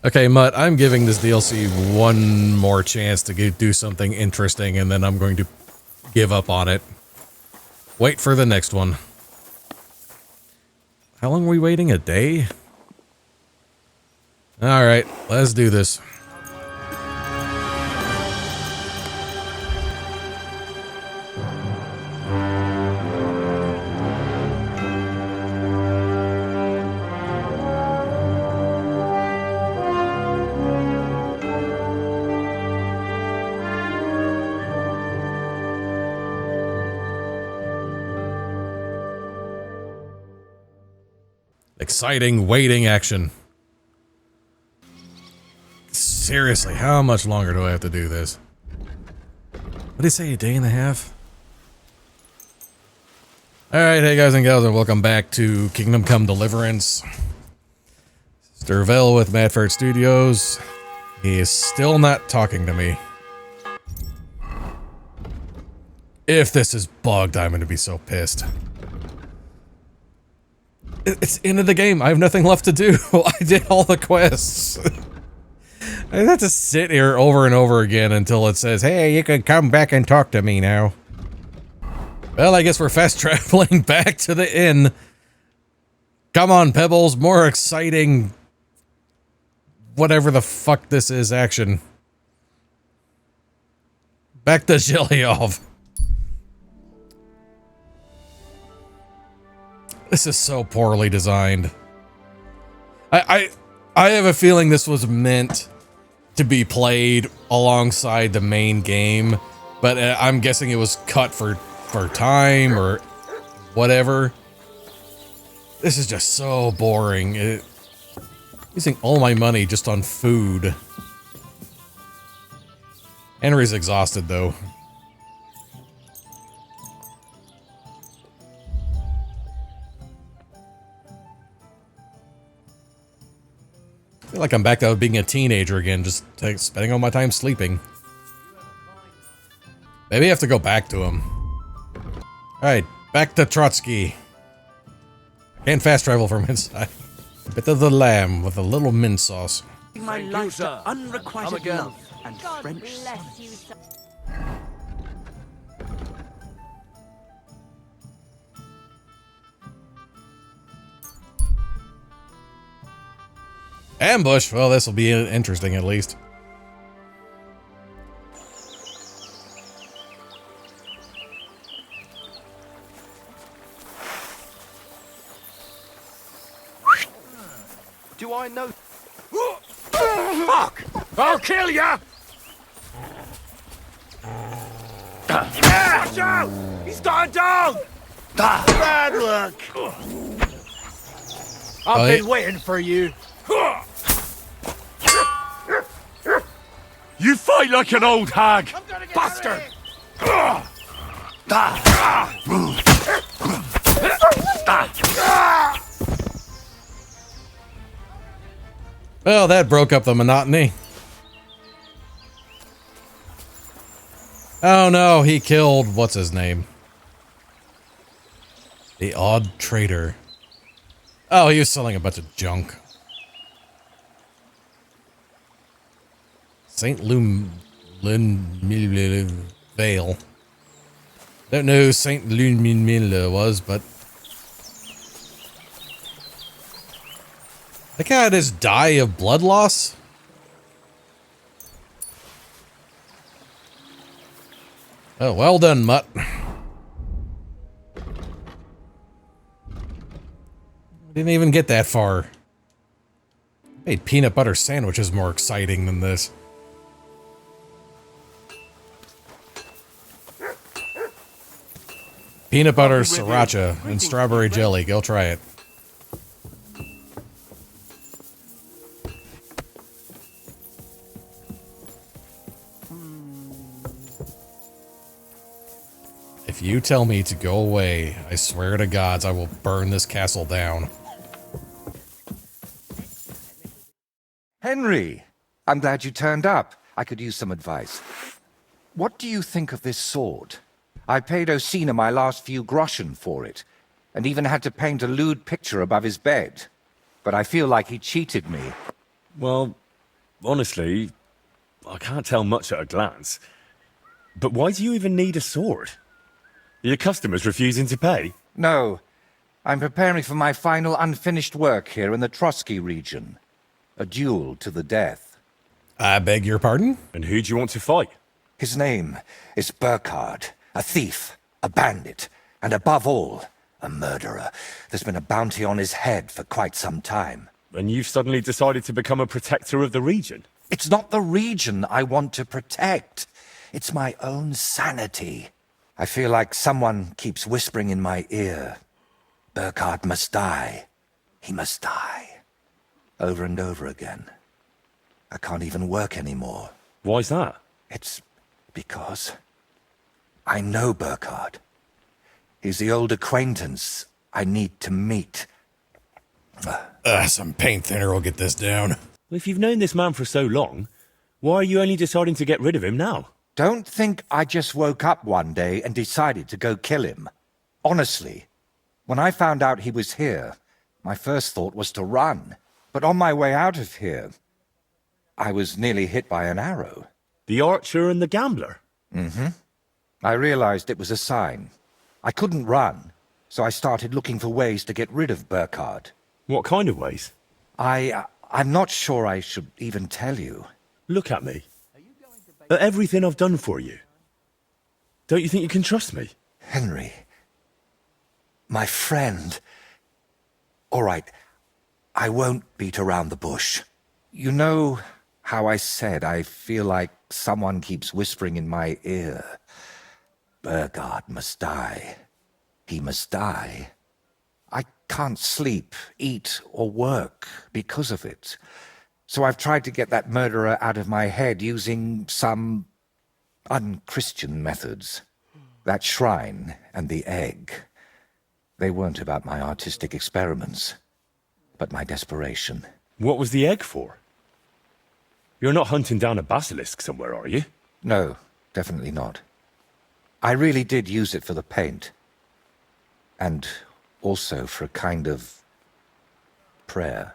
Okay, Mutt, I'm giving this DLC one more chance to do something interesting, and then I'm going to give up on it. Wait for the next one. How long are we waiting? A day? Alright, let's do this. Exciting waiting action. Seriously, how much longer do I have to do this? What did he say, a day and a half? Alright, hey guys and gals, and welcome back to Kingdom Come Deliverance. Mr. Vell with Mad Ferret Studios. He is still not talking to me. If this is bugged, I'm going to be so pissed. It's the end of the game. I have nothing left to do. I did all the quests. I have to sit here over and over again until it says, hey, you can come back and talk to me now. Well, I guess we're fast traveling back to the inn. Come on, Pebbles. More exciting... whatever the fuck this is, action. Back to Zhelyov. This is so poorly designed. I have a feeling this was meant to be played alongside the main game, but I'm guessing it was cut for time or whatever. This is just so boring. Using all my money just on food. Henry's exhausted though. I feel like I'm back to being a teenager again, just spending all my time sleeping. Maybe I have to go back to him. Alright, back to Trotsky. I can't fast travel from inside. A bit of the lamb with a little mint sauce. My life to unrequited love and God French bless you, sir. Ambush? Well, this will be interesting at least. Do I know? Fuck! I'll kill ya! Watch out! He's got a dog! Bad luck! I've been waiting for you. You fight like an old hag, bastard! Well, that broke up the monotony. Oh no, he killed, what's his name? The odd trader. Oh, he was selling a bunch of junk. St. Vale. Don't know who St. Lumine was, but the guy just die of blood loss? Oh, well done, Mutt. Didn't even get that far. Made peanut butter sandwiches more exciting than this. Peanut butter sriracha and strawberry jelly. Go try it. If you tell me to go away, I swear to gods I will burn this castle down. Henry, I'm glad you turned up. I could use some advice. What do you think of this sword? I paid Osina my last few groschen for it, and even had to paint a lewd picture above his bed. But I feel like he cheated me. Well, Honestly, I can't tell much at a glance. But why do you even need a sword? Are your customers refusing to pay? No, I'm preparing for my final unfinished work here in the Trotsky region. A duel to the death. I beg your pardon? And who do you want to fight? His name is Burkhard, a thief, a bandit, and above all, a murderer. There's been a bounty on his head for quite some time. And you've suddenly decided to become a protector of the region? It's not the region I want to protect. It's my own sanity. I feel like someone keeps whispering in my ear, Burkhard must die. He must die. Over and over again. I can't even work anymore. Why's that? It's because I know Burkhard. He's the old acquaintance I need to meet. Some paint thinner will get this down. Well, if you've known this man for so long, why are you only deciding to get rid of him now? Don't think I just woke up one day and decided to go kill him. Honestly, when I found out he was here, my first thought was to run. But on my way out of here, I was nearly hit by an arrow. The archer and the gambler? Mm-hmm. I realized it was a sign. I couldn't run, so I started looking for ways to get rid of Burkhard. What kind of ways? I'm not sure I should even tell you. Look at me. At everything I've done for you. Don't you think you can trust me? Henry. My friend. All right, I won't beat around the bush. You know how I said I feel like someone keeps whispering in my ear, Burkhard must die. He must die. I can't sleep, eat, or work because of it. So I've tried to get that murderer out of my head using some unchristian methods. That shrine and the egg, they weren't about my artistic experiments, but my desperation. What was the egg for? You're not hunting down a basilisk somewhere, are you? No, definitely not. I really did use it for the paint. And also for a kind of prayer.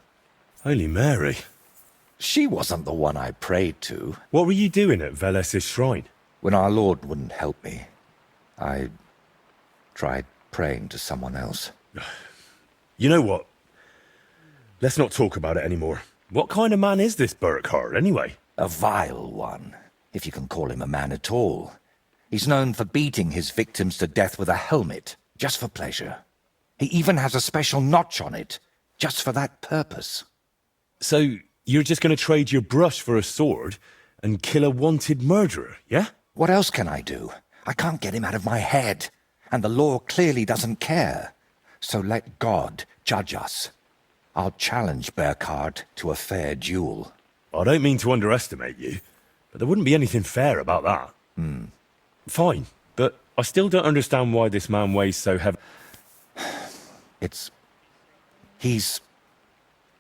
Holy Mary. She wasn't the one I prayed to. What were you doing at Veles's shrine? When our Lord wouldn't help me, I tried praying to someone else. You know what? Let's not talk about it anymore. What kind of man is this Burkhard, anyway? A vile one, if you can call him a man at all. He's known for beating his victims to death with a helmet, just for pleasure. He even has a special notch on it, just for that purpose. So, you're just going to trade your brush for a sword and kill a wanted murderer, yeah? What else can I do? I can't get him out of my head, and the law clearly doesn't care. So let God judge us. I'll challenge Burkhard to a fair duel. I don't mean to underestimate you, but there wouldn't be anything fair about that. Fine, but I still don't understand why this man weighs so heavy.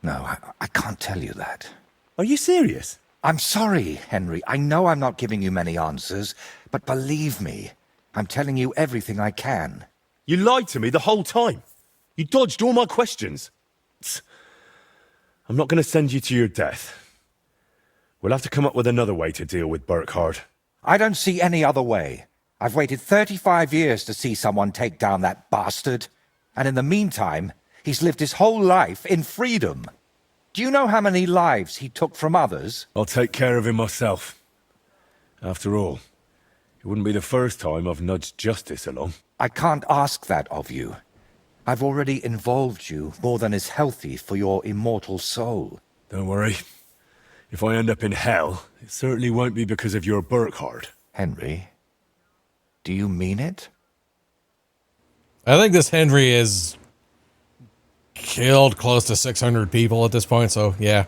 No, I can't tell you that. Are you serious? I'm sorry, Henry. I know I'm not giving you many answers, but believe me, I'm telling you everything I can. You lied to me the whole time. You dodged all my questions. I'm not going to send you to your death. We'll have to come up with another way to deal with Burkhard. I don't see any other way. I've waited 35 years to see someone take down that bastard. And in the meantime, he's lived his whole life in freedom. Do you know how many lives he took from others? I'll take care of him myself. After all, it wouldn't be the first time I've nudged justice along. I can't ask that of you. I've already involved you more than is healthy for your immortal soul. Don't worry. If I end up in hell, it certainly won't be because of your Burkhard. Henry, do you mean it? I think this Henry is killed close to 600 people at this point, so yeah.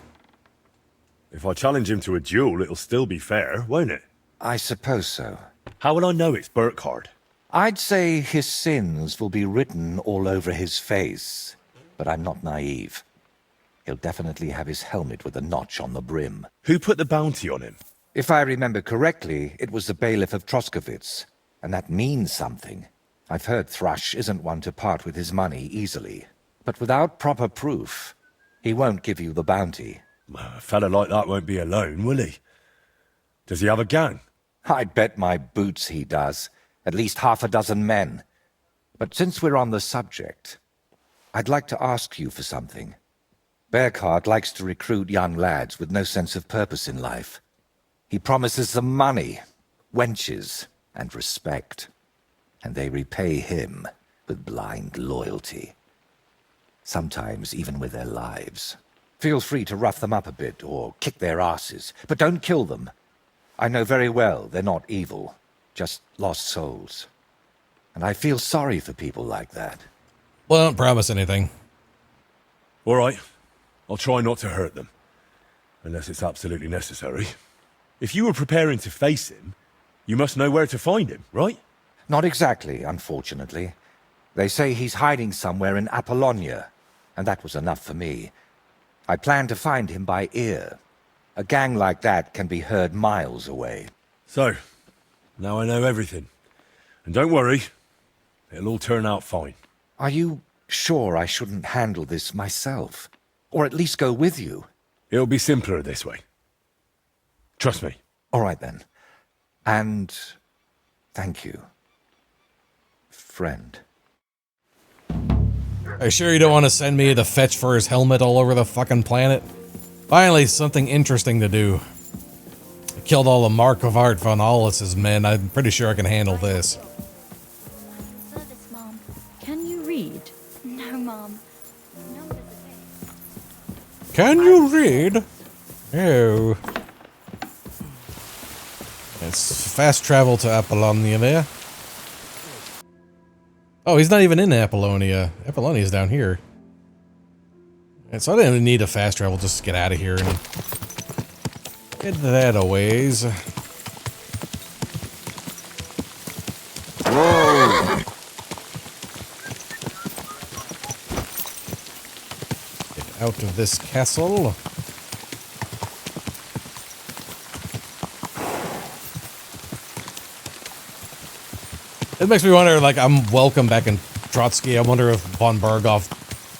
If I challenge him to a duel, it'll still be fair, won't it? I suppose so. How will I know it's Burkhard? I'd say his sins will be written all over his face, but I'm not naive. He'll definitely have his helmet with a notch on the brim. Who put the bounty on him? If I remember correctly, it was the bailiff of Troskowitz, and that means something. I've heard Thrush isn't one to part with his money easily, but without proper proof, he won't give you the bounty. A fella like that won't be alone, will he? Does he have a gang? I bet my boots he does. At least half a dozen men. But since we're on the subject, I'd like to ask you for something. Burkhardt likes to recruit young lads with no sense of purpose in life. He promises them money, wenches, and respect. And they repay him with blind loyalty. Sometimes even with their lives. Feel free to rough them up a bit or kick their asses, but don't kill them. I know very well they're not evil, just lost souls. And I feel sorry for people like that. Well, don't promise anything. All right. I'll try not to hurt them. Unless it's absolutely necessary. If you were preparing to face him, you must know where to find him, right? Not exactly, unfortunately. They say he's hiding somewhere in Apollonia, and that was enough for me. I plan to find him by ear. A gang like that can be heard miles away. So, now I know everything. And don't worry, it'll all turn out fine. Are you sure I shouldn't handle this myself? Or at least go with you? It'll be simpler this way. Trust me. All right then. And thank you, friend. Are you sure you don't want to send me to fetch for his helmet all over the fucking planet? Finally, something interesting to do. I killed all the Mark of Art von Allis's men. I'm pretty sure I can handle this. Service, Mom. Can you read? No, Mom. Can you read? Oh. It's fast travel to Apollonia there. Oh, he's not even in Apollonia. Apollonia's down here. And so I didn't need a fast travel, just get out of here and get that a ways. Whoa! Get out of this castle. It makes me wonder, like, I'm welcome back in Trotsky. I wonder if von Berghoff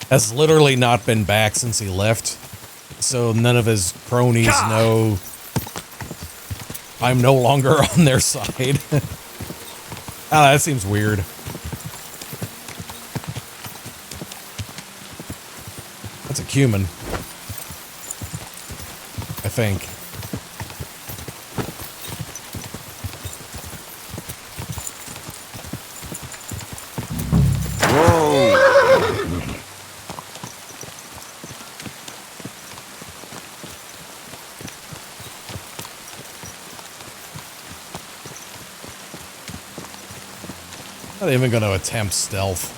has literally not been back since he left. So none of his cronies know I'm no longer on their side. Ah, that seems weird. That's a cumin. I think. Not even going to attempt stealth.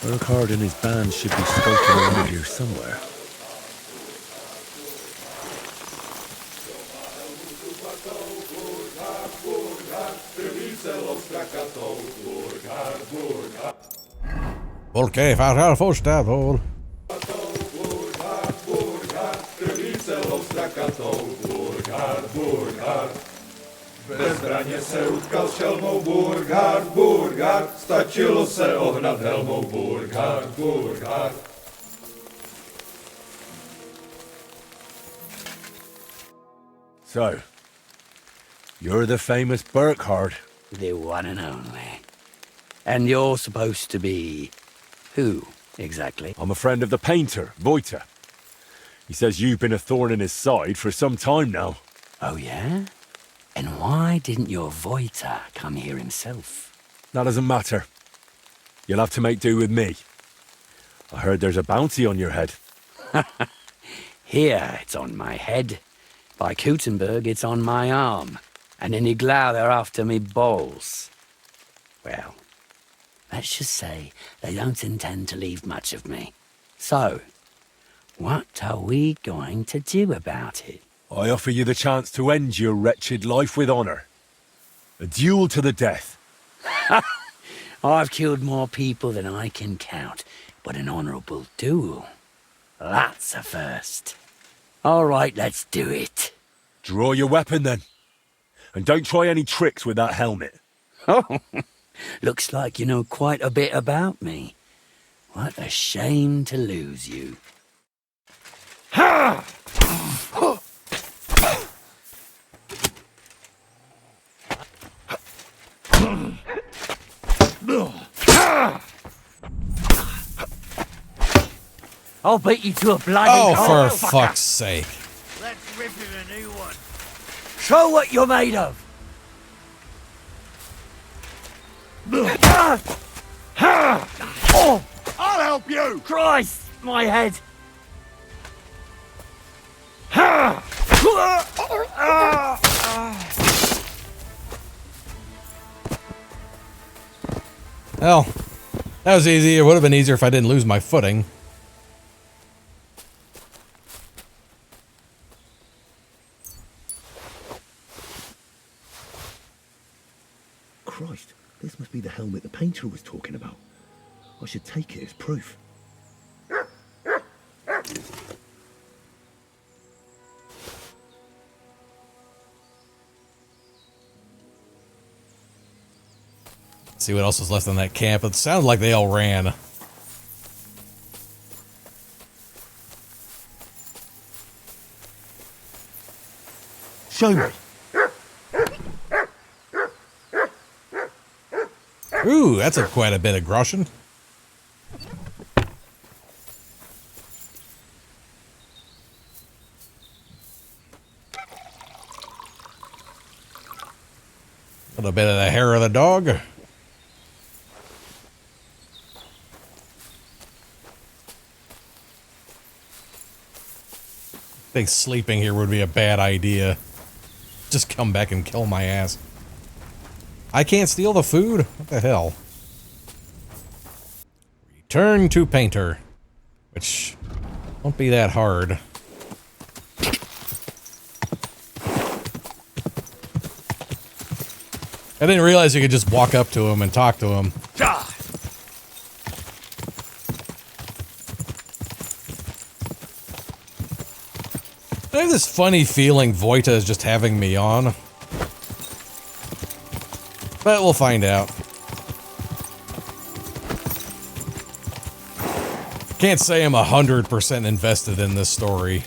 Burkhardt and his band should be skulking around here somewhere. Okej, farfar första hål. Bezbraně se utkal s šelmou Burgard, Burgard, stačilo se ohnat helmou Burgard, Burgard. So, you're the famous Burkhardt. The one and only. And you're supposed to be... who, exactly? I'm a friend of the painter, Voyta. He says you've been a thorn in his side for some time now. Oh, yeah? And why didn't your Voyta come here himself? That doesn't matter. You'll have to make do with me. I heard there's a bounty on your head. Here, it's on my head. By Kuttenberg, it's on my arm. And in Iglau, they're after me balls. Well, let's just say they don't intend to leave much of me. So, what are we going to do about it? I offer you the chance to end your wretched life with honor. A duel to the death. I've killed more people than I can count, but an honorable duel, that's a first. All right, let's do it. Draw your weapon then. And don't try any tricks with that helmet. Oh, Looks like you know quite a bit about me. What a shame to lose you. I'll beat you to a bloody Oh, pulp, for fucker. fuck's sake. Let's rip it a new one. Show what you're made of. Oh, I'll help you! Christ, my head. Well, that was easy. It would have been easier if I didn't lose my footing. Christ, this must be the helmet the painter was talking about. I should take it as proof. See what else was left in that camp. It sounded like they all ran. Show me. Ooh, that's quite a bit of groschen. A little bit of the hair of the dog. I think sleeping here would be a bad idea. Just come back and kill my ass. I can't steal the food? What the hell? Return to Painter. Which won't be that hard. I didn't realize you could just walk up to him and talk to him. I have this funny feeling Voyta is just having me on. But we'll find out. Can't say I'm 100% invested in this story.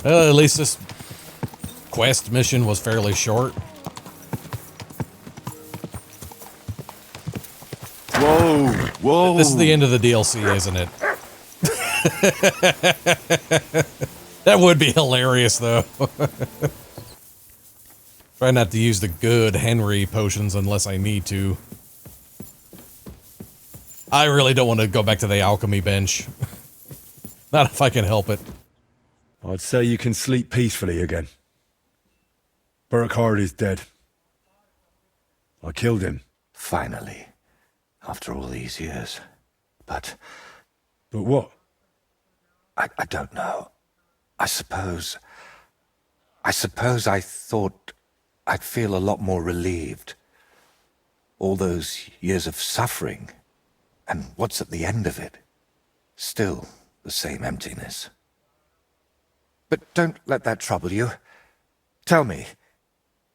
Well, at least this quest mission was fairly short. Whoa, whoa. This is the end of the DLC, isn't it? That would be hilarious, though. Try not to use the good Henry potions unless I need to. I really don't want to go back to the alchemy bench. Not if I can help it. I'd say you can sleep peacefully again. Burkhardt is dead. I killed him. Finally. After all these years. But what? I don't know. I suppose I thought I'd feel a lot more relieved. All those years of suffering, and what's at the end of it? Still the same emptiness. But don't let that trouble you. Tell me,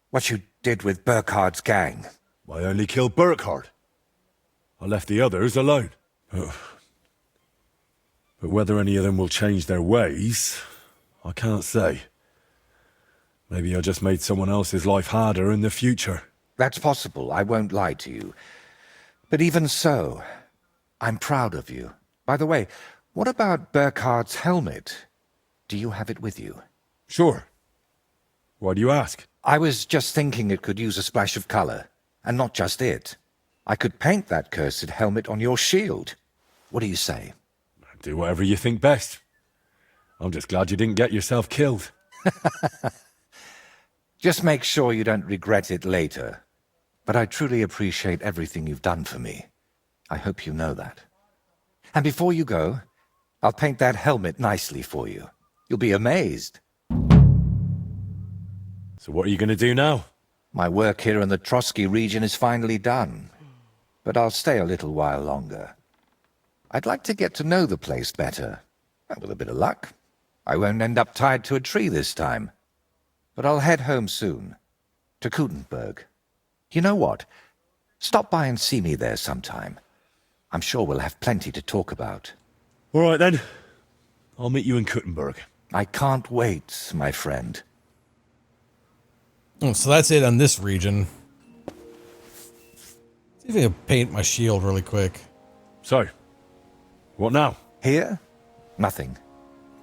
what you did with Burkhardt's gang. I only killed Burkhardt. I left the others alone. But whether any of them will change their ways, I can't say. Maybe I just made someone else's life harder in the future. That's possible, I won't lie to you. But even so, I'm proud of you. By the way, what about Burkhardt's helmet? Do you have it with you? Sure. Why do you ask? I was just thinking it could use a splash of color. And not just it. I could paint that cursed helmet on your shield. What do you say? Do whatever you think best. I'm just glad you didn't get yourself killed. Just make sure you don't regret it later. But I truly appreciate everything you've done for me. I hope you know that. And before you go, I'll paint that helmet nicely for you. You'll be amazed. So what are you going to do now? My work here in the Trotsky region is finally done. But I'll stay a little while longer. I'd like to get to know the place better. And with a bit of luck, I won't end up tied to a tree this time. But I'll head home soon. To Kuttenberg. You know what? Stop by and see me there sometime. I'm sure we'll have plenty to talk about. All right, then. I'll meet you in Kuttenberg. I can't wait, my friend. Oh, so that's it on this region. See if I can paint my shield really quick. So, what now? Here? Nothing.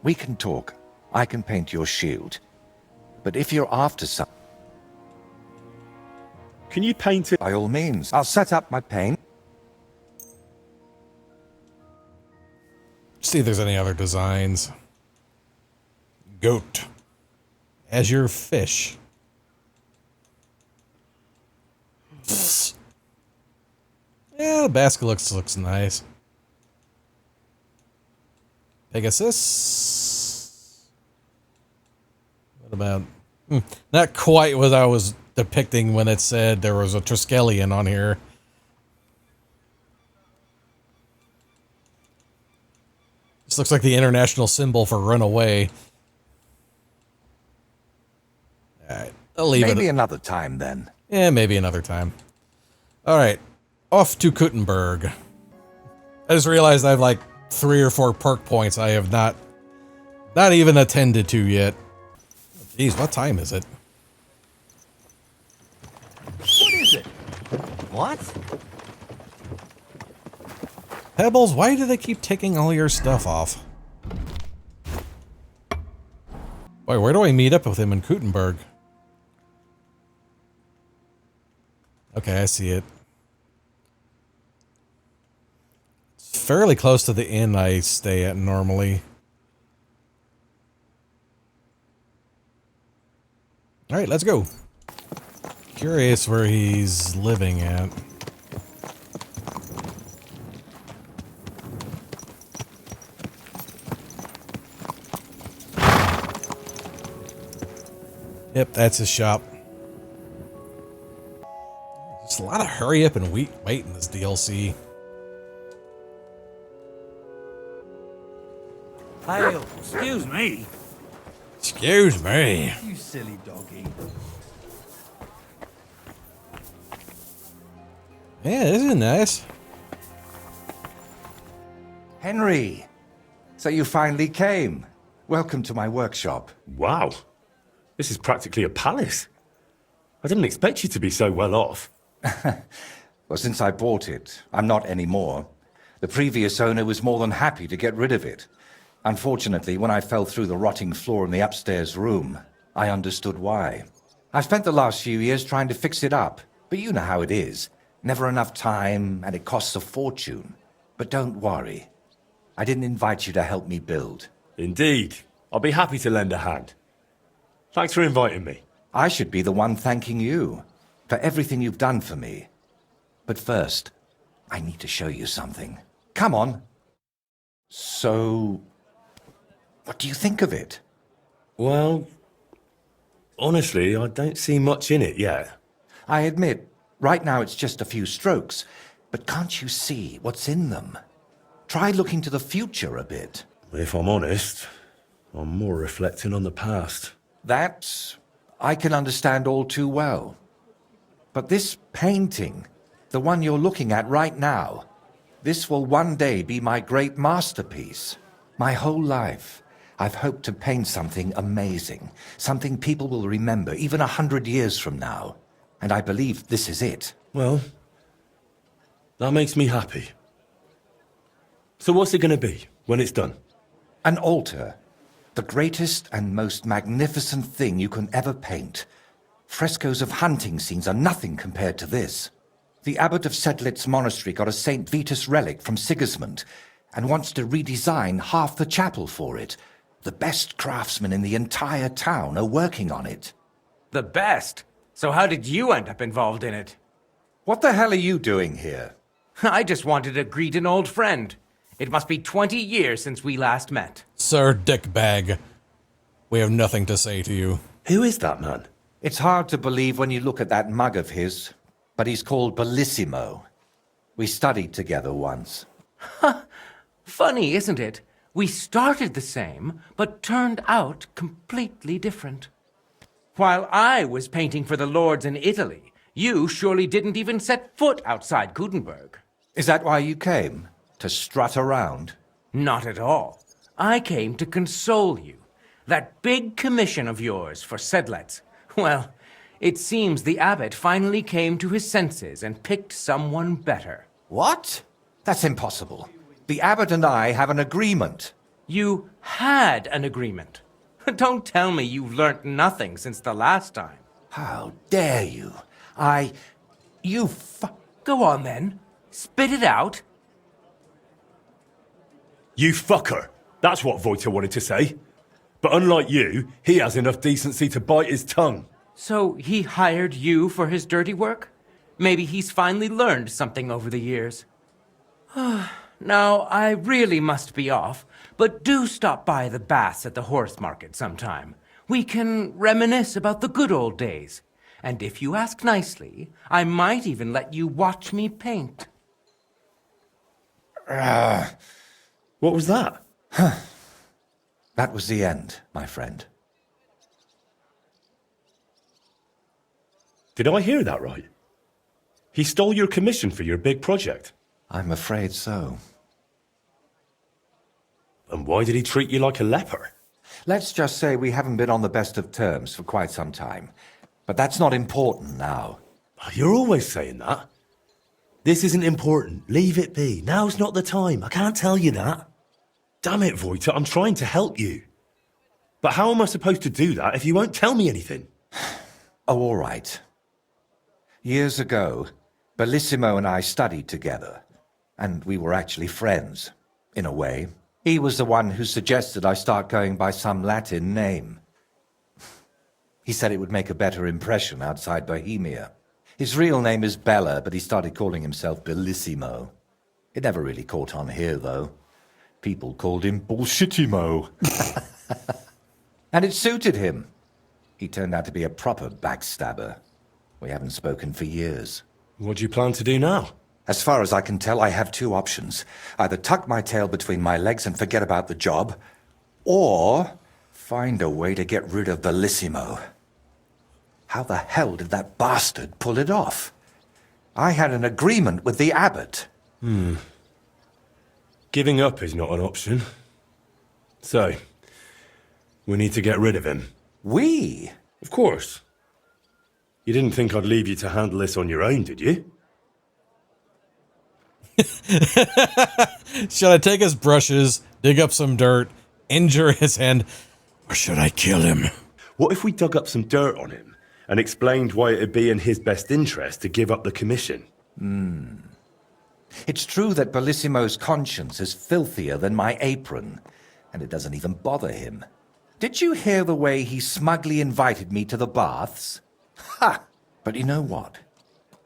We can talk. I can paint your shield. But if you're after some... Can you paint it? By all means. I'll set up my paint. See if there's any other designs. Goat. Azure fish. Yeah, the basket looks nice. Pegasus. What about... not quite what I was depicting when it said there was a Triskelion on here. This looks like the international symbol for run away. Alright, I'll leave it. Maybe another time, then. Yeah, maybe another time. Alright, off to Kuttenberg. I just realized I have like 3 or 4 perk points I have not even attended to yet. Jeez, what time is it? What is it? What? Pebbles, why do they keep taking all your stuff off? Boy, where do I meet up with him in Kuttenberg? Okay, I see it. It's fairly close to the inn I stay at normally. Alright, let's go. Curious where he's living at. Yep, that's his shop. There's a lot of hurry up and wait in this DLC. Hey, excuse me. Excuse me. You silly doggy. Yeah, this is nice. Henry! So you finally came. Welcome to my workshop. Wow. This is practically a palace. I didn't expect you to be so well off. Well, since I bought it, I'm not anymore. The previous owner was more than happy to get rid of it. Unfortunately, when I fell through the rotting floor in the upstairs room, I understood why. I've spent the last few years trying to fix it up, but you know how it is. Never enough time, and it costs a fortune. But don't worry. I didn't invite you to help me build. Indeed. I'll be happy to lend a hand. Thanks for inviting me. I should be the one thanking you for everything you've done for me. But first, I need to show you something. Come on. So, what do you think of it? Well, honestly, I don't see much in it yet. I admit, right now it's just a few strokes, but can't you see what's in them? Try looking to the future a bit. If I'm honest, I'm more reflecting on the past. That I can understand all too well. But this painting, the one you're looking at right now, this will one day be my great masterpiece. My whole life, I've hoped to paint something amazing, something people will remember even 100 years from now. And I believe this is it. Well, that makes me happy. So what's it going to be when it's done? An altar. The greatest and most magnificent thing you can ever paint. Frescoes of hunting scenes are nothing compared to this. The abbot of Sedlitz Monastery got a St. Vitus relic from Sigismund and wants to redesign half the chapel for it. The best craftsmen in the entire town are working on it. The best? So how did you end up involved in it? What the hell are you doing here? I just wanted to greet an old friend. It must be 20 years since we last met. Sir Dickbag, we have nothing to say to you. Who is that man? It's hard to believe when you look at that mug of his, but he's called Bellissimo. We studied together once. Funny, isn't it? We started the same, but turned out completely different. While I was painting for the lords in Italy, You surely didn't even set foot outside Kuttenberg. Is that why you came? To strut around? Not at all. I came to console you. That big commission of yours for Sedlets. Well, it seems the abbot finally came to his senses and picked someone better. What? That's impossible. The abbot and I have an agreement. You had an agreement. Don't tell me you've learnt nothing since the last time. How dare you? Go on then. Spit it out. You fucker. That's what Voyta wanted to say. But unlike you, he has enough decency to bite his tongue. So he hired you for his dirty work? Maybe he's finally learned something over the years. Now, I really must be off, but do stop by the baths at the horse market sometime. We can reminisce about the good old days. And if you ask nicely, I might even let you watch me paint. What was that? That was the end, my friend. Did I hear that right? He stole your commission for your big project. I'm afraid so. And why did he treat you like a leper? Let's just say we haven't been on the best of terms for quite some time. But that's not important now. You're always saying that. This isn't important. Leave it be. Now's not the time. I can't tell you that. Damn it, Voyta, I'm trying to help you. But how am I supposed to do that if you won't tell me anything? Oh, all right. Years ago, Bellissimo and I studied together, and we were actually friends, in a way. He was the one who suggested I start going by some Latin name. He said it would make a better impression outside Bohemia. His real name is Bella, but he started calling himself Bellissimo. It never really caught on here, though. People called him Bullshitimo. And it suited him. He turned out to be a proper backstabber. We haven't spoken for years. What do you plan to do now? As far as I can tell, I have two options. Either tuck my tail between my legs and forget about the job, or find a way to get rid of Bellissimo. How the hell did that bastard pull it off? I had an agreement with the abbot. Giving up is not an option. So, we need to get rid of him. We? Of course. You didn't think I'd leave you to handle this on your own, did you? Should I take his brushes, dig up some dirt, injure his hand, or should I kill him? What if we dug up some dirt on him and explained why it'd be in his best interest to give up the commission? It's true that Bellissimo's conscience is filthier than my apron, and it doesn't even bother him. Did you hear the way he smugly invited me to the baths? Ha! But you know what?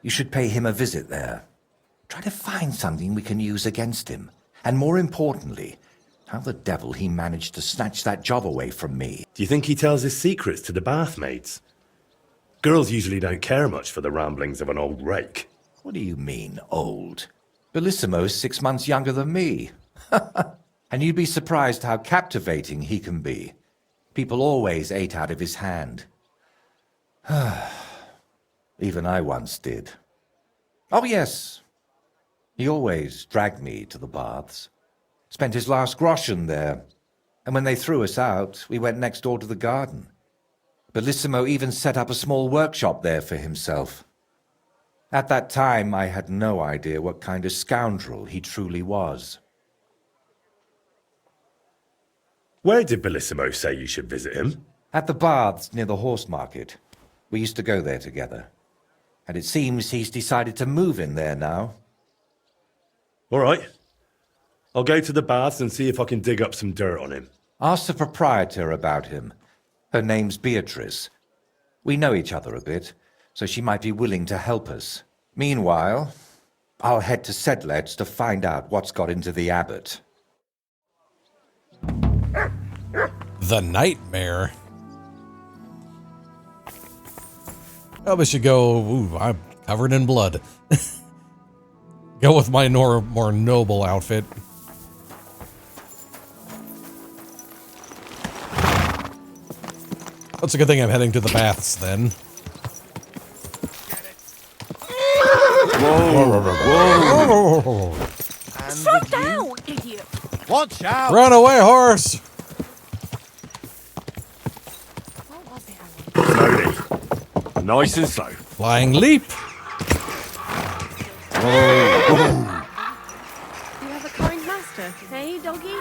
You should pay him a visit there. Try to find something we can use against him. And more importantly, how the devil he managed to snatch that job away from me. Do you think he tells his secrets to the bathmaids? Girls usually don't care much for the ramblings of an old rake. What do you mean, old? Bellissimo's 6 months younger than me. And you'd be surprised how captivating he can be. People always ate out of his hand. Even I once did. Oh, yes. He always dragged me to the baths. Spent his last groschen there. And when they threw us out, we went next door to the garden. Bellissimo even set up a small workshop there for himself. At that time, I had no idea what kind of scoundrel he truly was. Where did Bellissimo say you should visit him? At the baths near the horse market. We used to go there together. And it seems he's decided to move in there now. All right. I'll go to the baths and see if I can dig up some dirt on him. Ask the proprietor about him. Her name's Beatrice. We know each other a bit, so she might be willing to help us. Meanwhile, I'll head to Sedlet's to find out what's got into the abbot. The Nightmare. Oh, we should go. Ooh, I'm covered in blood. Go with my more noble outfit. That's a good thing I'm heading to the baths then. Slow down, idiot! Watch out! Run away, horse! What was it I wanted? Slowly. Nice and slow. Flying leap! You have a kind master, hey, doggy?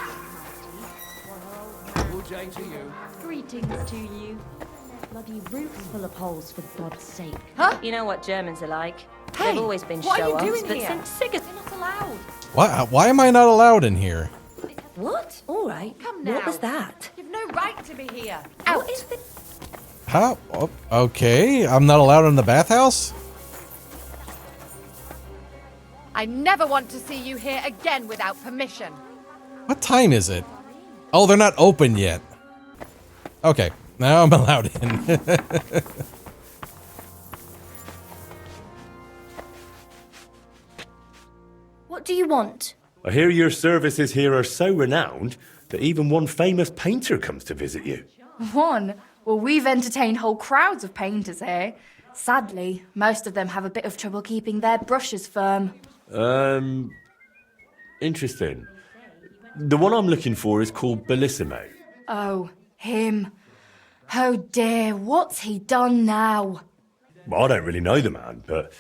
Greetings to you. Bloody roof's full of holes, for God's sake. Huh? You know what Germans are like. Hey, They've always been what are you show-offs, doing but here? since cigarettes... You're not allowed. Why am I not allowed in here? What? All right. Come What now. was that? You've no right to be here. What is the... How? Oh, okay, I'm not allowed in the bathhouse? I never want to see you here again without permission. What time is it? Oh, they're not open yet. Okay, now I'm allowed in. What do you want? I hear your services here are so renowned that even one famous painter comes to visit you. One? Well, we've entertained whole crowds of painters here. Sadly, most of them have a bit of trouble keeping their brushes firm. Interesting. The one I'm looking for is called Bellissimo. Oh, him. Oh dear, what's he done now? Well, I don't really know the man, but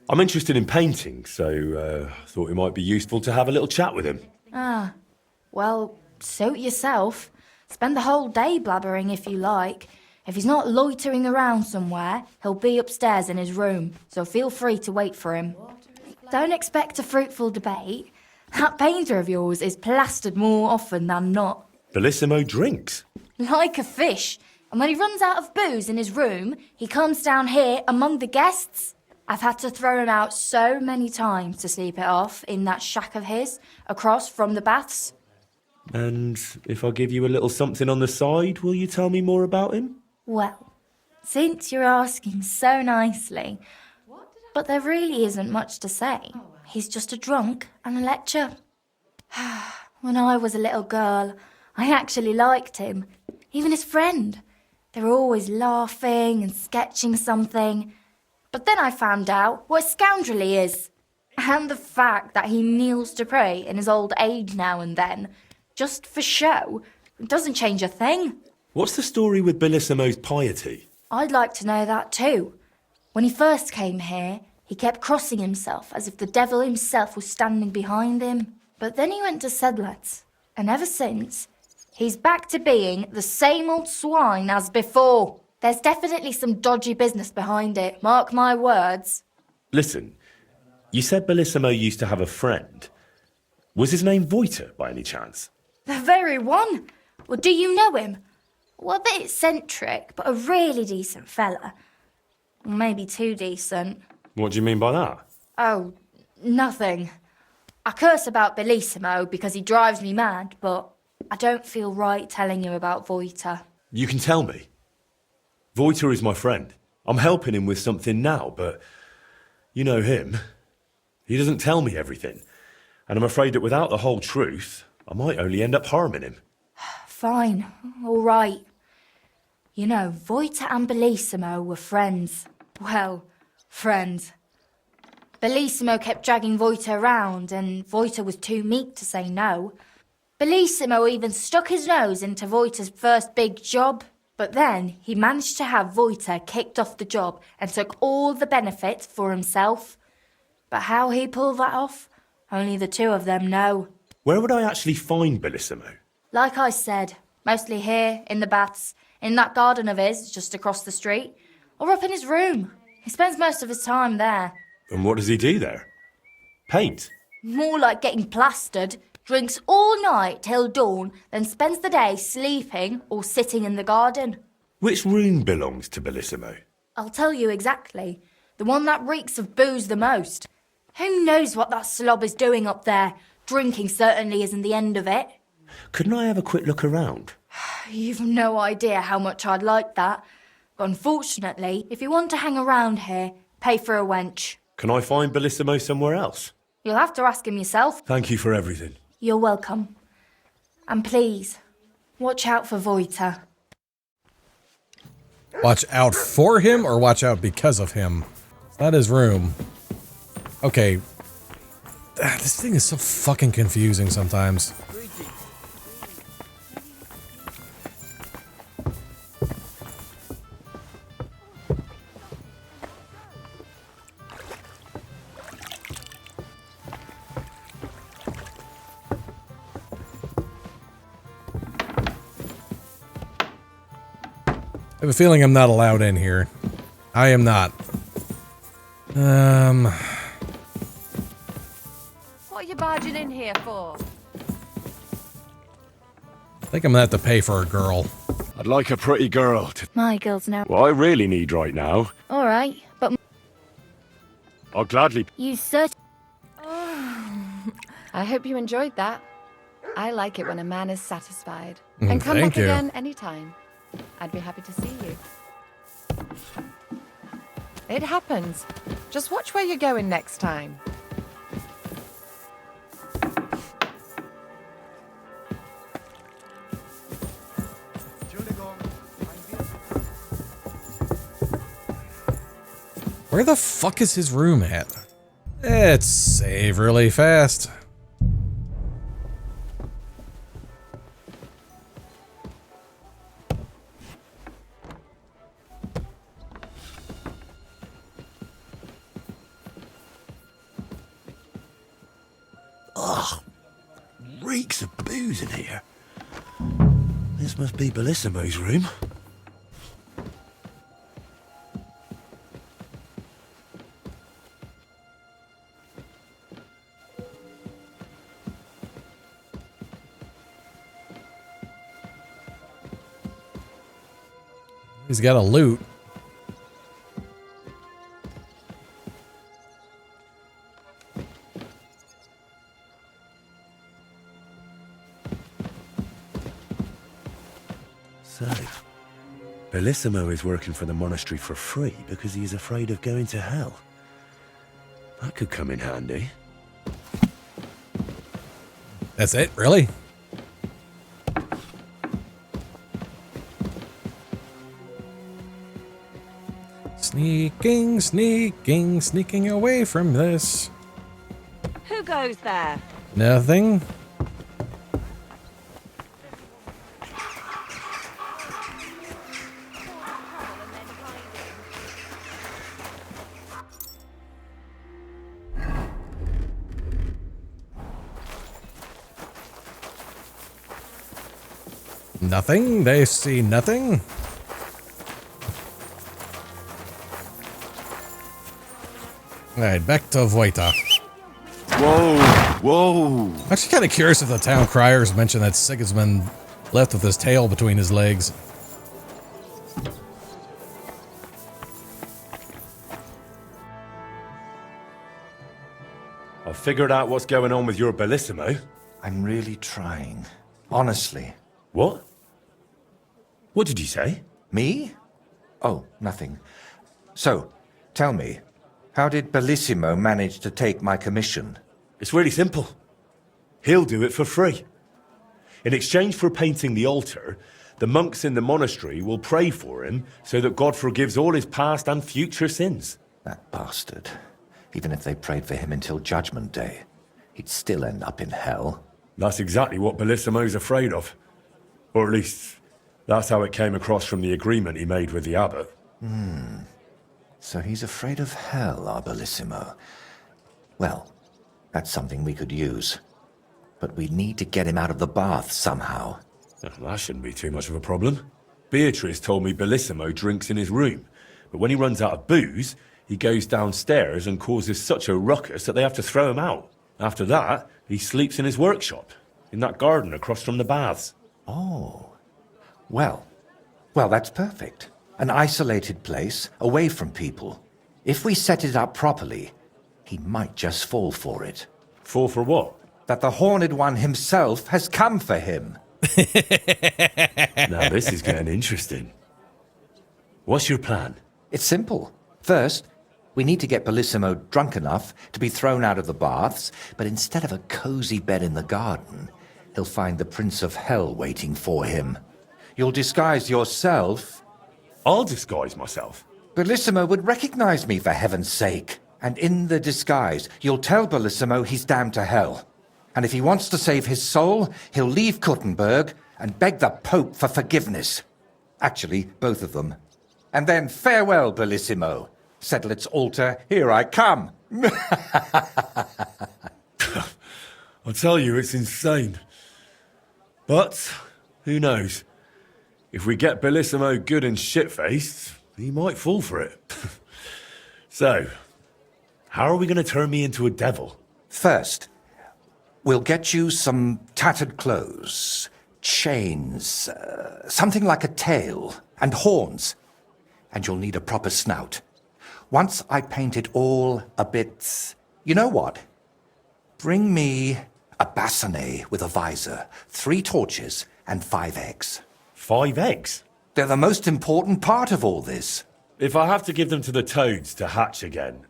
I'm interested in painting, so thought it might be useful to have a little chat with him. Ah, well, suit yourself. Spend the whole day blabbering if you like. If he's not loitering around somewhere, he'll be upstairs in his room, so feel free to wait for him. Don't expect a fruitful debate. That painter of yours is plastered more often than not. Bellissimo drinks. Like a fish. And when he runs out of booze in his room, he comes down here among the guests. I've had to throw him out so many times to sleep it off in that shack of his, across from the baths. And if I give you a little something on the side, will you tell me more about him? Well, since you're asking so nicely, but there really isn't much to say. He's just a drunk and a lecher. When I was a little girl, I actually liked him. Even his friend. They were always laughing and sketching something. But then I found out what a scoundrel he is. And the fact that he kneels to pray in his old age now and then, just for show, doesn't change a thing. What's the story with Bellissimo's piety? I'd like to know that too. When he first came here, he kept crossing himself as if the devil himself was standing behind him. But then he went to Sedlets, and ever since, he's back to being the same old swine as before. There's definitely some dodgy business behind it, mark my words. Listen, you said Bellissimo used to have a friend. Was his name Voyta, by any chance? The very one. Well, do you know him? Well, a bit eccentric, but a really decent fella. Maybe too decent. What do you mean by that? Oh, nothing. I curse about Bellissimo because he drives me mad, but I don't feel right telling you about Voyta. You can tell me. Voyta is my friend. I'm helping him with something now, but you know him. He doesn't tell me everything. And I'm afraid that without the whole truth, I might only end up harming him. Fine, all right. You know, Voyta and Bellissimo were friends. Well, friends. Bellissimo kept dragging Voyta around, and Voyta was too meek to say no. Bellissimo even stuck his nose into Voyta's first big job, but then he managed to have Voyta kicked off the job and took all the benefits for himself. But how he pulled that off, only the two of them know. Where would I actually find Bellissimo? Like I said, mostly here, in the baths, in that garden of his, just across the street, or up in his room. He spends most of his time there. And what does he do there? Paint? More like getting plastered, drinks all night till dawn, then spends the day sleeping or sitting in the garden. Which room belongs to Bellissimo? I'll tell you exactly. The one that reeks of booze the most. Who knows what that slob is doing up there? Drinking certainly isn't the end of it. Couldn't I have a quick look around? You've no idea how much I'd like that. But unfortunately, if you want to hang around here, pay for a wench. Can I find Bellissimo somewhere else? You'll have to ask him yourself. Thank you for everything. You're welcome. And please, watch out for Voyta. Watch out for him or watch out because of him? It's not his room. Okay, This thing is so fucking confusing sometimes. I have a feeling I'm not allowed in here. I am not. What are you barging in here for? I think I'm gonna have to pay for a girl. I'd like a pretty girl to... My girl's now. What I really need right now. All right, but I'll gladly... you certain. I hope you enjoyed that. I like it when a man is satisfied. And come Thank back you. again anytime. I'd be happy to see you. It happens. Just watch where you're going next time. Where the fuck is his room at? Let's save really fast. Ugh. Reeks of booze in here. This must be Bellissimo's room. He's got a loot. So, Bellissimo is working for the monastery for free because he is afraid of going to hell. That could come in handy. That's it, really? Sneaking, sneaking, sneaking away from this. Who goes there? Nothing. Nothing. They see nothing. Alright, back to Voyta. Whoa! Whoa! I'm actually kind of curious if the town criers mentioned that Sigismund left with his tail between his legs. I've figured out what's going on with your Bellissimo. I'm really trying. Honestly. What? What did you say? Me? Oh, nothing. So, tell me, how did Bellissimo manage to take my commission? It's really simple. He'll do it for free. In exchange for painting the altar, the monks in the monastery will pray for him so that God forgives all his past and future sins. That bastard. Even if they prayed for him until Judgment Day, he'd still end up in hell. That's exactly what Bellissimo's afraid of. Or at least, that's how it came across from the agreement he made with the abbot. So he's afraid of hell, our Bellissimo. Well, that's something we could use. But we need to get him out of the bath somehow. That shouldn't be too much of a problem. Beatrice told me Bellissimo drinks in his room, but when he runs out of booze, he goes downstairs and causes such a ruckus that they have to throw him out. After that, he sleeps in his workshop, in that garden across from the baths. Oh. Well, that's perfect. An isolated place, away from people. If we set it up properly, he might just fall for it. Fall for what? That the Horned One himself has come for him. Now this is getting interesting. What's your plan? It's simple. First, we need to get Bellissimo drunk enough to be thrown out of the baths, but instead of a cozy bed in the garden, he'll find the Prince of Hell waiting for him. You'll disguise yourself. I'll disguise myself. Bellissimo would recognize me, for heaven's sake. And in the disguise, you'll tell Bellissimo he's damned to hell. And if he wants to save his soul, he'll leave Kuttenberg and beg the Pope for forgiveness. Actually, both of them. And then farewell, Bellissimo. Settle its altar, here I come. I tell you, it's insane. But, who knows? If we get Bellissimo good and shit-faced, he might fall for it. So, how are we going to turn me into a devil? First, we'll get you some tattered clothes, chains, something like a tail, and horns. And you'll need a proper snout. Once I paint it all a bit... You know what? Bring me a bassinet with a visor, 3 torches, and 5 eggs. 5 eggs? They're the most important part of all this. If I have to give them to the toads to hatch again...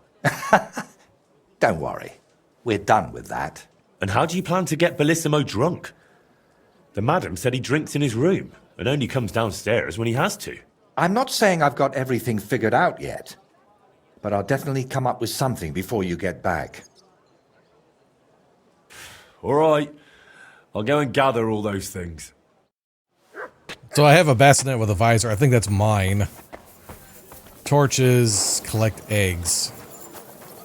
Don't worry. We're done with that. And how do you plan to get Bellissimo drunk? The madam said he drinks in his room and only comes downstairs when he has to. I'm not saying I've got everything figured out yet, but I'll definitely come up with something before you get back. All right. I'll go and gather all those things. So I have a bassinet with a visor. I think that's mine. Torches, collect eggs.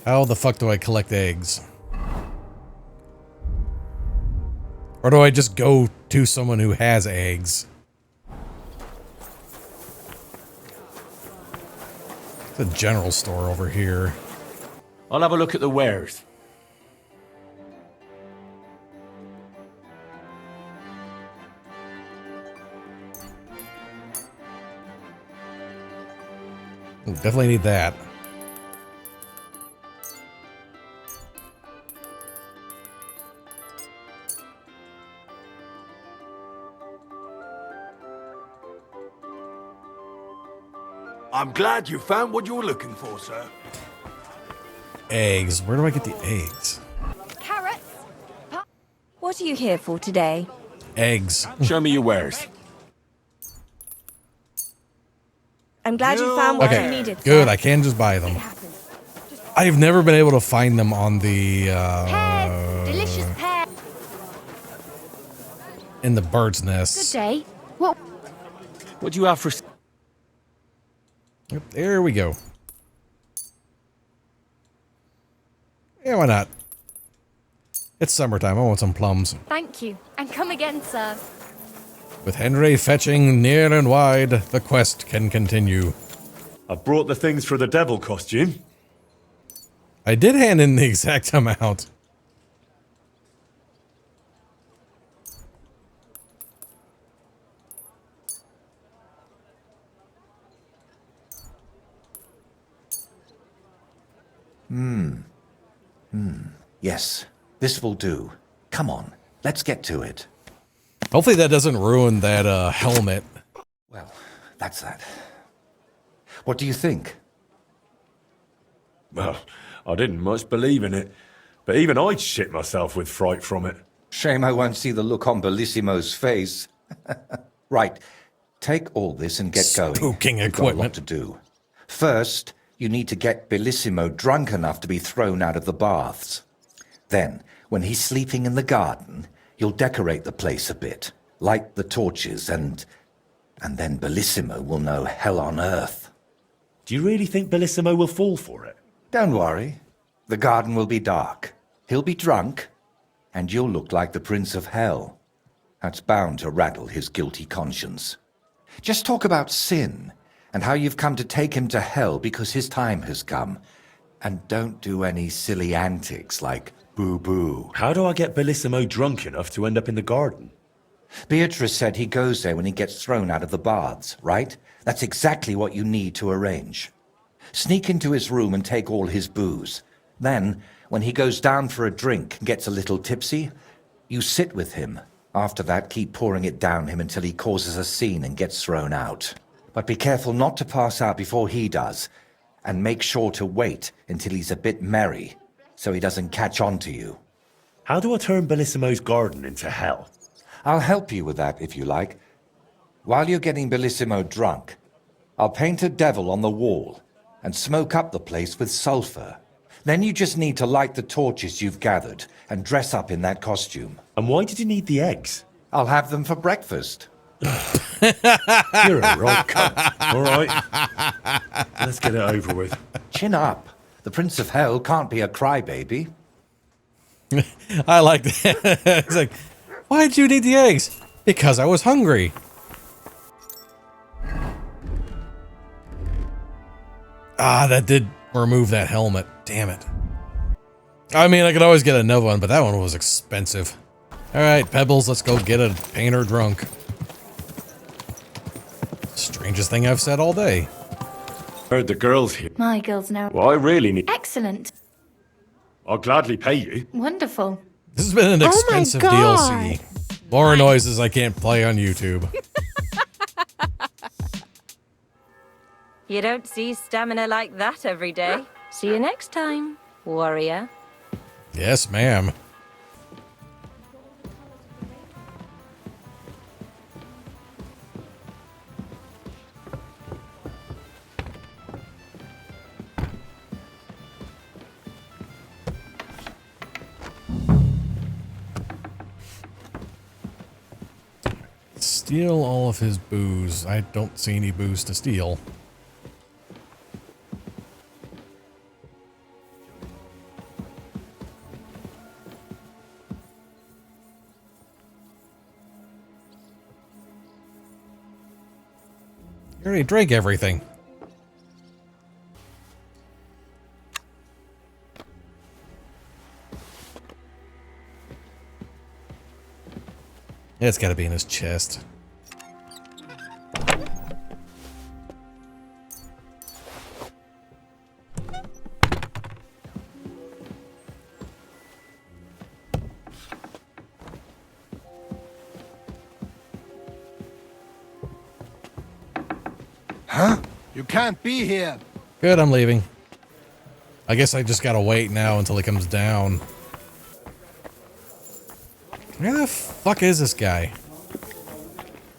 How the fuck do I collect eggs? Or do I just go to someone who has eggs? It's a general store over here. I'll have a look at the wares. Definitely need that. I'm glad you found what you were looking for, sir. Eggs. Where do I get the eggs? Carrots? What are you here for today? Eggs. Show me your wares. I'm glad you found what you Okay, needed. good. sir. I can just buy them. I've never been able to find them on the, Pears! Delicious pear! in the bird's Good nest. day. What? What do you have for... Yep, there we go. Yeah, why not? It's summertime. I want some plums. Thank you. And come again, sir. With Henry fetching near and wide, the quest can continue. I brought the things for the devil costume. I did hand in the exact amount. Yes, this will do. Come on, let's get to it. Hopefully that doesn't ruin that helmet. Well, that's that. What do you think? Well, I didn't much believe in it, but even I'd shit myself with fright from it. Shame I won't see the look on Bellissimo's face. Right, take all this and get going. Spooking We've got a lot equipment. to do. First, you need to get Bellissimo drunk enough to be thrown out of the baths. Then, when he's sleeping in the garden, you'll decorate the place a bit, light the torches, and then Bellissimo will know hell on earth. Do you really think Bellissimo will fall for it? Don't worry. The garden will be dark. He'll be drunk, and you'll look like the Prince of Hell. That's bound to rattle his guilty conscience. Just talk about sin, and how you've come to take him to hell because his time has come. And don't do any silly antics like boo-boo. How do I get Bellissimo drunk enough to end up in the garden? Beatrice said he goes there when he gets thrown out of the baths, right? That's exactly what you need to arrange. Sneak into his room and take all his booze. Then, when he goes down for a drink and gets a little tipsy, you sit with him. After that, keep pouring it down him until he causes a scene and gets thrown out. But be careful not to pass out before he does, and make sure to wait until he's a bit merry, so he doesn't catch on to you. How do I turn Bellissimo's garden into hell? I'll help you with that, if you like. While you're getting Bellissimo drunk, I'll paint a devil on the wall and smoke up the place with sulfur. Then you just need to light the torches you've gathered and dress up in that costume. And why did you need the eggs? I'll have them for breakfast. You're a right cunt. All right. Let's get it over with. Chin up. The Prince of Hell can't be a crybaby. I like that. It's like, why'd you need the eggs? Because I was hungry. Ah, that did remove that helmet. Damn it. I mean, I could always get another one, but that one was expensive. Alright, Pebbles, let's go get a painter drunk. Strangest thing I've said all day. Heard the girls here. My girls know. Well, I really need... Excellent. I'll gladly pay you. Wonderful. This has been an expensive DLC. More noises I can't play on YouTube. You don't see stamina like that every day. See you next time, warrior. Yes, ma'am. Steal all of his booze. I don't see any booze to steal. You already drank everything. It's gotta be in his chest. Huh? You can't be here. Good, I'm leaving. I guess I just gotta wait now until he comes down. Where the fuck is this guy?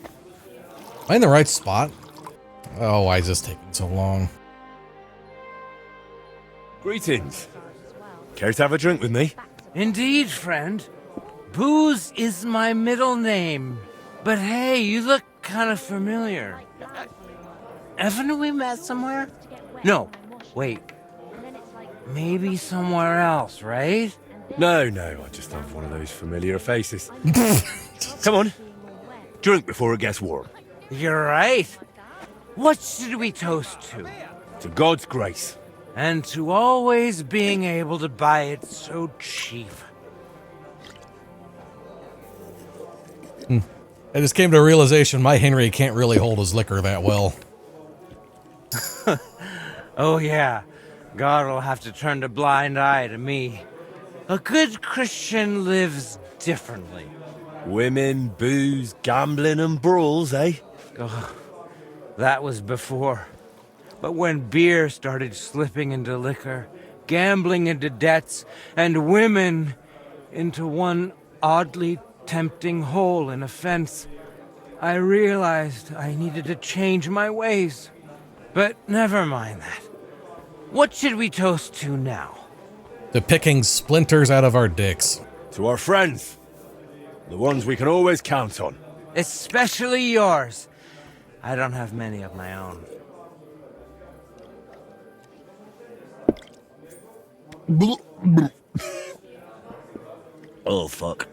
Am I in the right spot? Oh, why is this taking so long? Greetings. Care to have a drink with me? Indeed, friend. Booze is my middle name. But hey, you look kind of familiar. Haven't we met somewhere? No, wait. Maybe somewhere else, right? No, I just have one of those familiar faces. Come on. Drink before it gets warm. You're right. What should we toast to? To God's grace. And to always being able to buy it so cheap. I just came to a realization my Henry can't really hold his liquor that well. Oh yeah, God will have to turn a blind eye to me. A good Christian lives differently. Women, booze, gambling and brawls, eh? Oh, that was before. But when beer started slipping into liquor, gambling into debts, and women into one oddly tempting hole in a fence, I realized I needed to change my ways. But never mind that. What should we toast to now? To picking splinters out of our dicks. To our friends. The ones we can always count on. Especially yours. I don't have many of my own. Oh, fuck.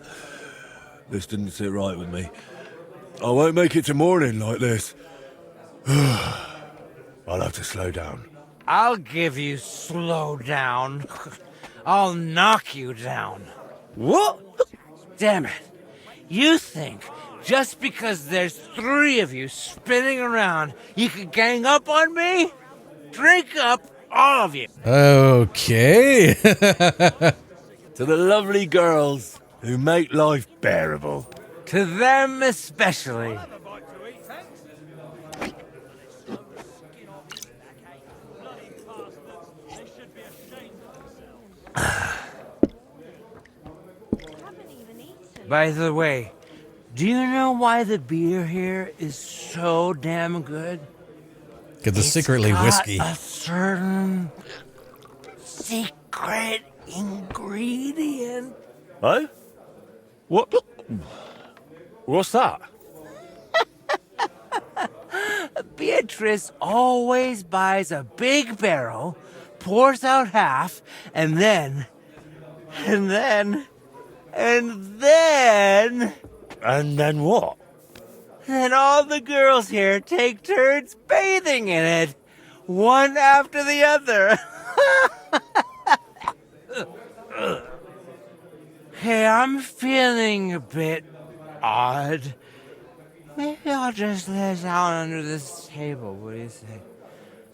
This didn't sit right with me. I won't make it to morning like this. I'll have to slow down. I'll give you slow down. I'll knock you down. What? Damn it. You think just because there's 3 of you spinning around, you can gang up on me? Drink up, all of you. Okay. To the lovely girls who make life bearable. To them especially. By the way, do you know why the beer here is so damn good? Because it's secretly whiskey. A certain secret secret ingredient. Oh? What? What's that? Beatrice always buys a big barrel, pours out half, and then... And then what? And all the girls here take turns bathing in it, one after the other. Hey, I'm feeling a bit odd. Maybe I'll just lay down under this table, what do you think?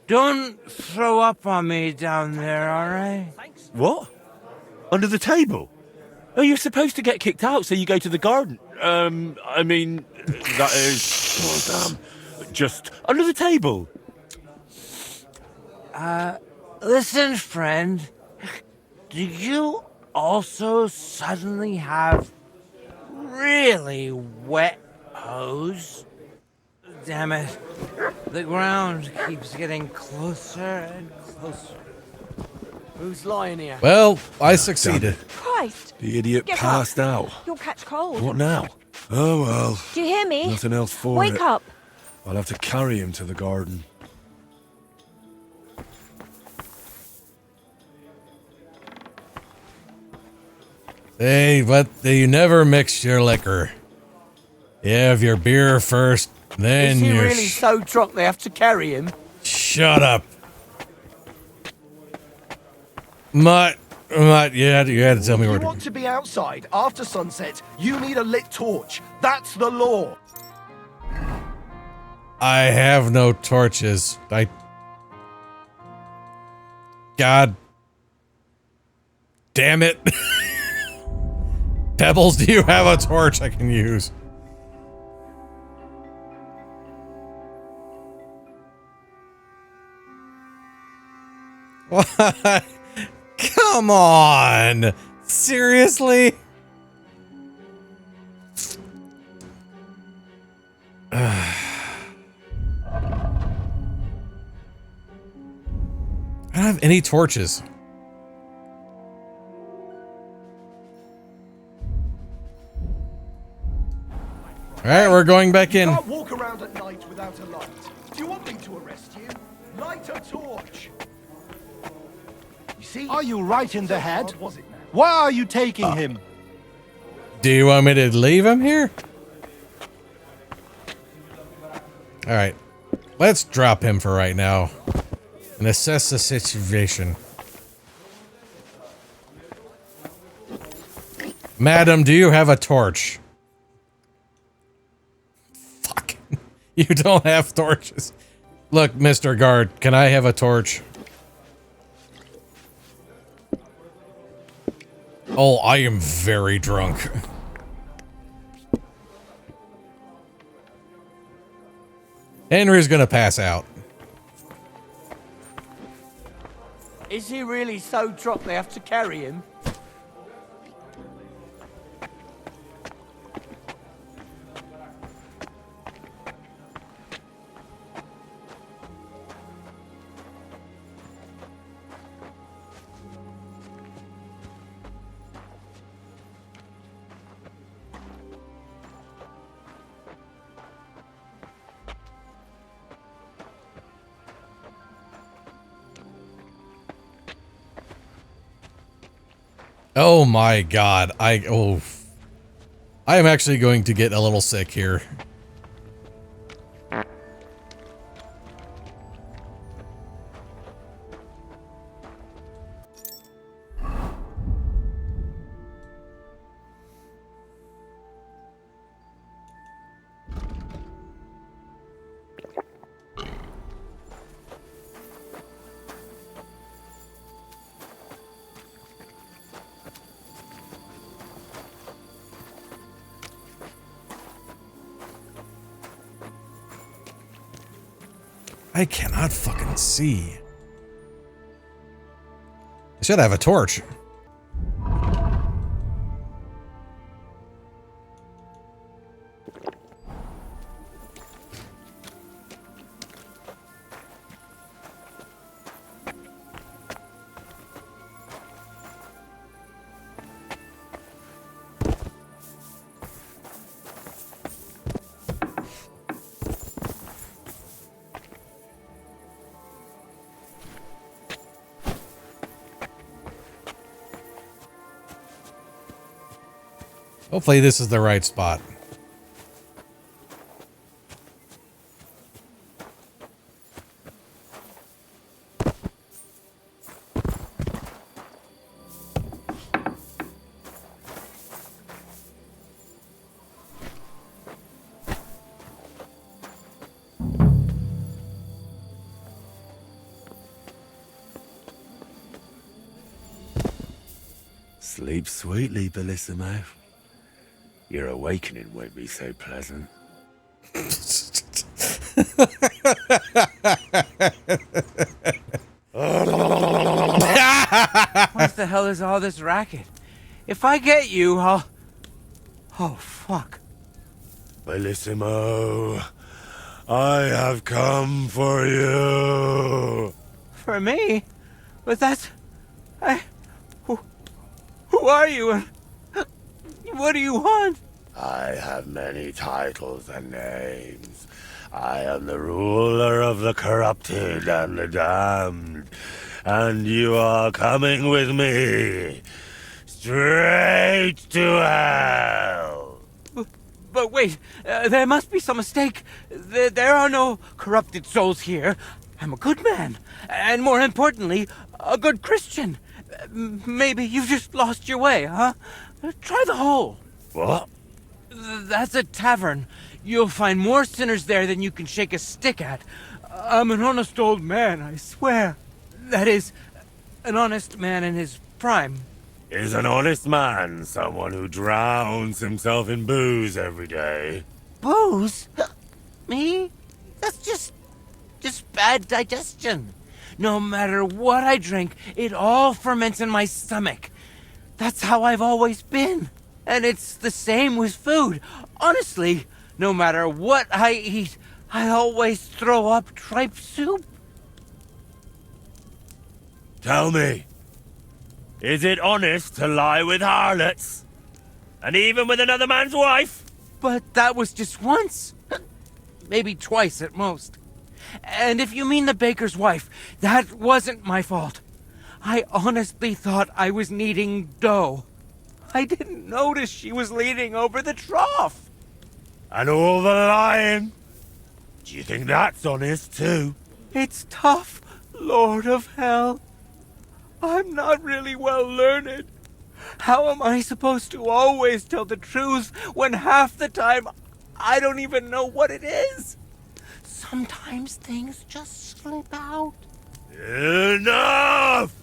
Don't throw up on me down there, alright? What? Under the table? Oh, you're supposed to get kicked out, so you go to the garden. I mean, that is... Oh, damn. Just under the table. Listen, friend. Do you also suddenly have really wet hose? Damn it. The ground keeps getting closer and closer. Who's lying here? Well, I succeeded. Christ! The idiot Get passed up. out. You'll catch cold. What now? Oh well. Do you hear me? Nothing else for Wake it. up. I'll have to carry him to the garden. Hey, but you never mix your liquor. You have your beer first, then Is he your... really so drunk they have to carry him? Shut up. Mutt, you had to tell me where You to... want to be outside after sunset, you need a lit torch. That's the law. I have no torches. God damn it. Pebbles, do you have a torch I can use? What? Come on! Seriously? I don't have any torches. Alright, we're going back in. You can't walk around at night without a light. Do you want me to arrest you? Light a torch. You see? Are you right in the head? What was it now? Why are you taking him? Do you want me to leave him here? Alright. Let's drop him for right now. And assess the situation. Madam, do you have a torch? Fuck. You don't have torches. Look, Mr. Guard, can I have a torch? Oh, I am very drunk. Henry's gonna pass out. Is he really so drunk they have to carry him? Oh my god, I am actually going to get a little sick here. I cannot fucking see. I should have a torch. Hopefully this is the right spot. Sleep sweetly, Bellissimo. Your awakening won't be so pleasant. What the hell is all this racket? If I get you, I'll... Oh, fuck. Bellissimo, I have come for you. For me? But that's... Who are you and... What do you want? I have many titles and names. I am the ruler of the corrupted and the damned. And you are coming with me. Straight to hell. But wait, there must be some mistake. There are no corrupted souls here. I'm a good man. And more importantly, a good Christian. Maybe you've just lost your way, huh? Try the hole. What? That's a tavern. You'll find more sinners there than you can shake a stick at. I'm an honest old man, I swear. That is, an honest man in his prime. Is an honest man someone who drowns himself in booze every day? Booze? Me? That's just bad digestion. No matter what I drink, it all ferments in my stomach. That's how I've always been. And it's the same with food. Honestly, no matter what I eat, I always throw up tripe soup. Tell me, is it honest to lie with harlots? And even with another man's wife? But that was just once. Maybe twice at most. And if you mean the baker's wife, that wasn't my fault. I honestly thought I was kneading dough. I didn't notice she was leaning over the trough. And all the lying? Do you think that's honest too? It's tough, Lord of Hell. I'm not really well learned. How am I supposed to always tell the truth when half the time I don't even know what it is? Sometimes things just slip out. Enough!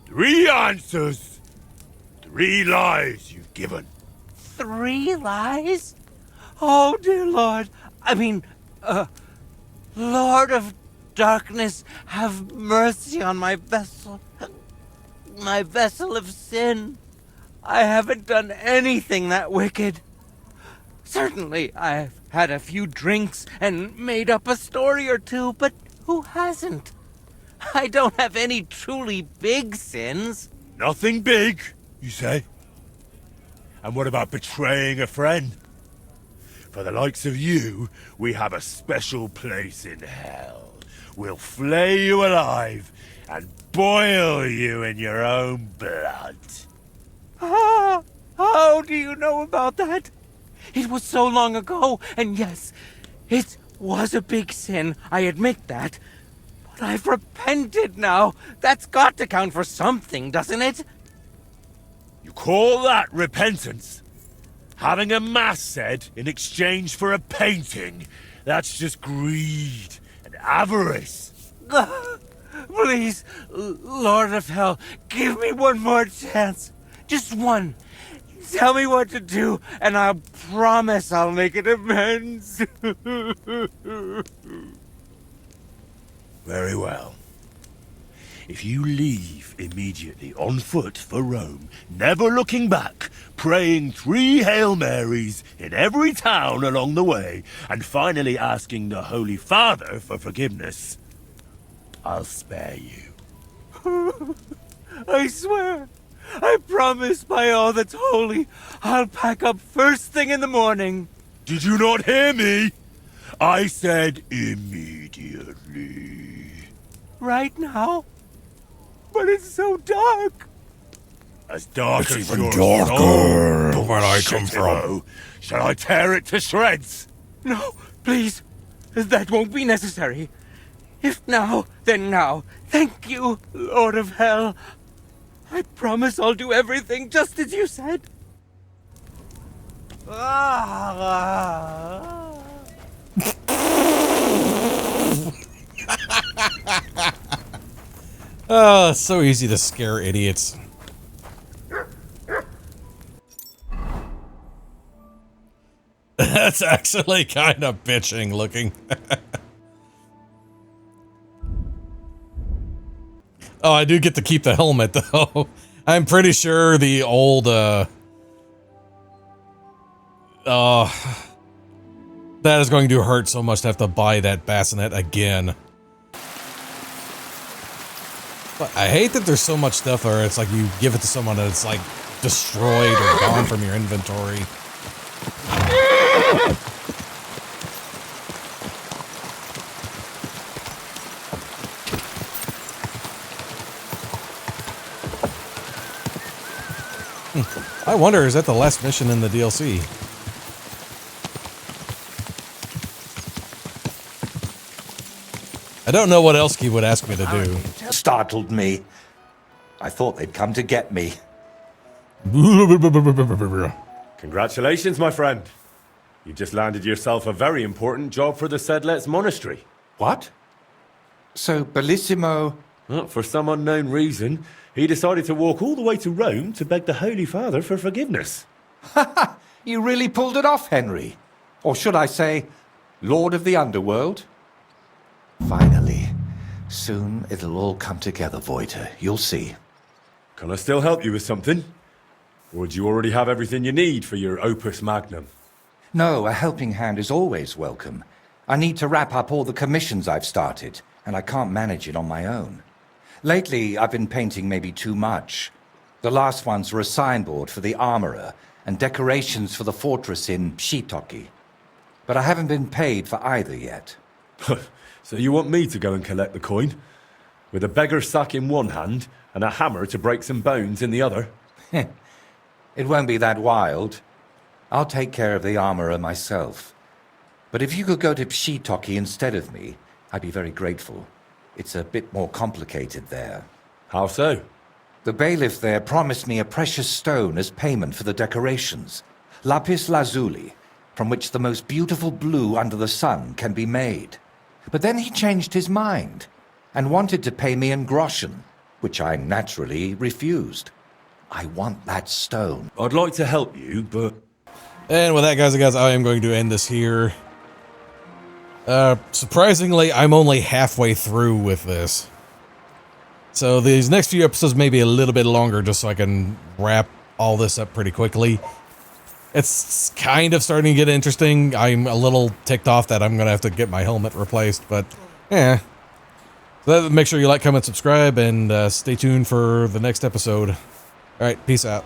3 answers. 3 lies you've given. 3 lies? Oh, dear Lord. I mean, Lord of Darkness, have mercy on my vessel. My vessel of sin. I haven't done anything that wicked. Certainly, I've had a few drinks and made up a story or two, but who hasn't? I don't have any truly big sins. Nothing big, you say? And what about betraying a friend? For the likes of you, we have a special place in hell. We'll flay you alive and boil you in your own blood. Ah, how do you know about that? It was so long ago, and yes, it was a big sin, I admit that. But I've repented now. That's got to count for something, doesn't it? You call that repentance? Having a mass said in exchange for a painting? That's just greed and avarice. Please, Lord of Hell, give me one more chance. Just one. Tell me what to do, and I promise I'll make it amends. Very well. If you leave immediately on foot for Rome, never looking back, praying 3 Hail Marys in every town along the way, and finally asking the Holy Father for forgiveness, I'll spare you. I swear, I promise by all that's holy, I'll pack up first thing in the morning. Did you not hear me? I said immediately. Right now? But it's so dark. As dark It's as even your darker soul, where I come shithero. Shall I tear it to shreds? No, please. That won't be necessary. If now, then now. Thank you, Lord of Hell. I promise I'll do everything just as you said. Oh, it's so easy to scare idiots. That's actually kind of bitching looking. Oh, I do get to keep the helmet though. I'm pretty sure the old that is going to hurt so much to have to buy that bassinet again. But I hate that there's so much stuff where it's like you give it to someone and it's like destroyed or gone from your inventory. I wonder, is that the last mission in the DLC? I don't know what else he would ask me to do. Startled me. I thought they'd come to get me. Congratulations, my friend. You just landed yourself a very important job for the Sedlet's Monastery. What? So, Bellissimo... Well, for some unknown reason, he decided to walk all the way to Rome to beg the Holy Father for forgiveness. Ha! You really pulled it off, Henry. Or should I say, Lord of the Underworld? Finally. Soon it'll all come together, Voyta. You'll see. Can I still help you with something? Or do you already have everything you need for your opus magnum? No, a helping hand is always welcome. I need to wrap up all the commissions I've started, and I can't manage it on my own. Lately, I've been painting maybe too much. The last ones were a signboard for the armorer and decorations for the fortress in Shitoki. But I haven't been paid for either yet. So you want me to go and collect the coin? With a beggar's sack in one hand and a hammer to break some bones in the other? It won't be that wild. I'll take care of the armorer myself. But if you could go to Shitoki instead of me, I'd be very grateful. It's a bit more complicated there. How so? The bailiff there promised me a precious stone as payment for the decorations. Lapis lazuli, from which the most beautiful blue under the sun can be made. But then he changed his mind and wanted to pay me in groschen, which I naturally refused. I want that stone. I'd like to help you, but... And with that, guys, I am going to end this here. Surprisingly, I'm only halfway through with this. So these next few episodes may be a little bit longer just so I can wrap all this up pretty quickly. It's kind of starting to get interesting. I'm a little ticked off that I'm going to have to get my helmet replaced, but yeah. So make sure you like, comment, subscribe, and stay tuned for the next episode. All right, peace out.